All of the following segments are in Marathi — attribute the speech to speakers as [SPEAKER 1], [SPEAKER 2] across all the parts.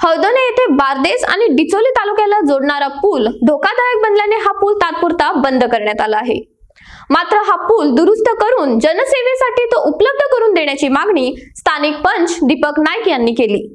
[SPEAKER 1] हळदोणे येथे बारदेस आणि डिचोली तालुक्याला जोडणारा पूल धोकादायक बनल्याने हा पूल तात्पुरता बंद करण्यात आला आहे। मात्र हा पूल दुरुस्त करून जनसेवेसाठी तो उपलब्ध करून देण्याची मागणी स्थानिक पंच दीपक नाईक यांनी केली।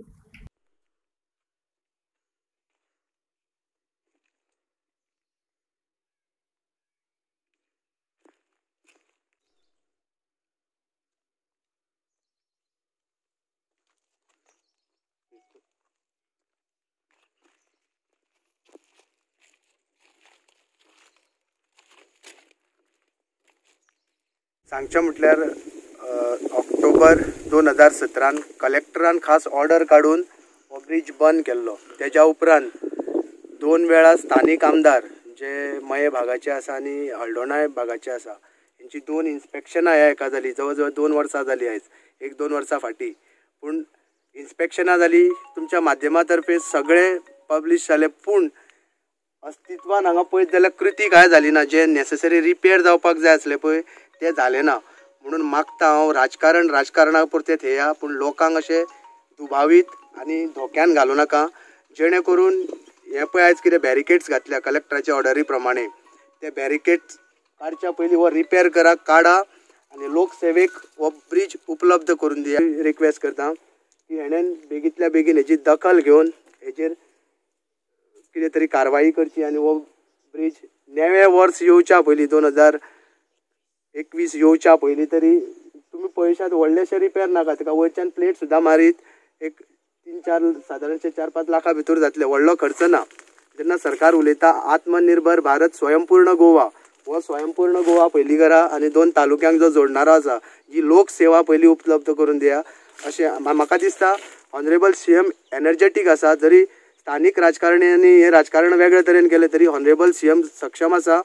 [SPEAKER 2] सांगचे म्हटल्यार ऑक्टोबर 2017 कलेक्टरान खास ऑर्डर काढून हो ब्रिज बंद केल्लो। त्याच्या उपरांत 2 वेळा स्थानिक आमदार जे मये भागाचे आसा आणि हळदोणाय भागाचे आसा यांची 2 इन्स्पेक्शनां ह्या एका जाली। जवळ जवळ 2 वर्सां जाली आयज, 1-2 वर्सां फाटी। पूण इन्स्पेक्शनां जाली तुमच्या माध्यमातर्फे सगळे पब्लिश जाले, पूण अस्तित्वान हांगा पळयत जाल्यार कृती काय जाली ना। जे नेसेसरी रिपेर जावपाक जाय आसले पळय ते झाले ना। म्हणून मागता हांव राजकारणा पुरते थेया, पूण लोकांक अशें दुबावीत आनी धोक्यान घालूं नाका, जेणे करून हे पळय आयज कितें बॅरिकेड्स घातल्या कलेक्टराच्या ऑर्डरी प्रमाणे, ते बॅरिकेड्स काडच्या पयलीं हो रिपेर काडा आनी लोकसेवेक हो ब्रिज उपलब्ध करून दिया। रिक्वेस्ट करता की हेणेन बेगींतल्या बेगीन हेची दखल घेवन हेचेर कितें तरी कारवाई करची आनी हो ब्रिज नेवें वर्स येवच्या पयलीं 2021 येवच्या पयलीं तरी तुमी पळयशात व्हडलेशे रिपेर नाका, ताका वयरच्यान प्लेट सुद्दां मारीत एक 3-4 सादारणशे 4-5 लाखा भितर जातले, व्हडलो खर्च ना। जेन्ना सरकार उलयता आत्मनिर्भर भारत स्वयंपूर्ण गोवा, हो स्वयंपूर्ण गोवा पयलीं करा आनी 2 तालुक्यांक जो जोडणारो आसा जी लोकसेवा पयलीं उपलब्ध करून दिया अशें म्हाका दिसता। ऑनरेबल सीएम एनर्जेटीक आसा, जरी स्थानिक राजकारण्यांनी हे राजकारण वेगळे तरेन केले तरी ऑनरेबल सीएम सक्षम आसा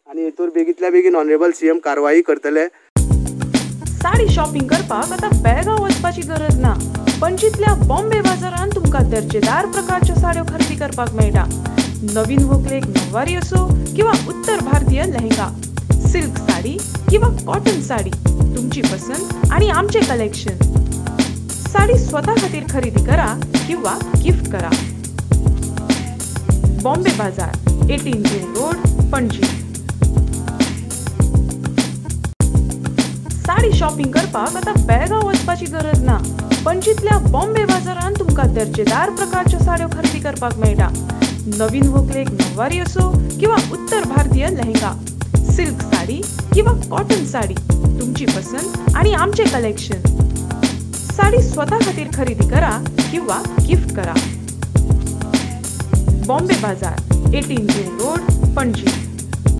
[SPEAKER 2] आणि हेतूर बेगींतल्या बेगीन ऑनरेबल सीएम कारवाई करतले।
[SPEAKER 3] साडी शॉपिंग करपाक आता बेळगांव वचपाची गरज ना। पणजीतल्या बॉम्बे बाजारात तुमका दर्जेदार प्रकारच्या साड्यो खरेदी करपाक मेळटा। नवीन व्हंकलेक नववारी असो किंवा उत्तर भारतीय लेहंगा, सिल्क साडी किंवा कॉटन साडी, तुमची पसंत आणि आमचे कलेक्शन। साडी स्वतः खातीर खरेदी करा किंवा गिफ्ट करा। बॉम्बे बाजार, 18 जून रोड, पणजी। साडी शॉपिंग करपाक आता बेळगांव वचपाची गरज ना। पणजीतल्या बॉम्बे बाजारात तुमका दर्जेदार प्रकारच्या साड्यो खरेदी करपाक मेळटा। नवीन व्हंकलेक नववारी असो किंवा उत्तर भारतीय लेहंगा, सिल्क साडी किंवा कॉटन साडी, तुमची पसंत आणि आमचे कलेक्शन। साडी स्वतः खातीर खरेदी करा किंवा गिफ्ट करा। बॉम्बे बाजार, 18 जून रोड, पणजी।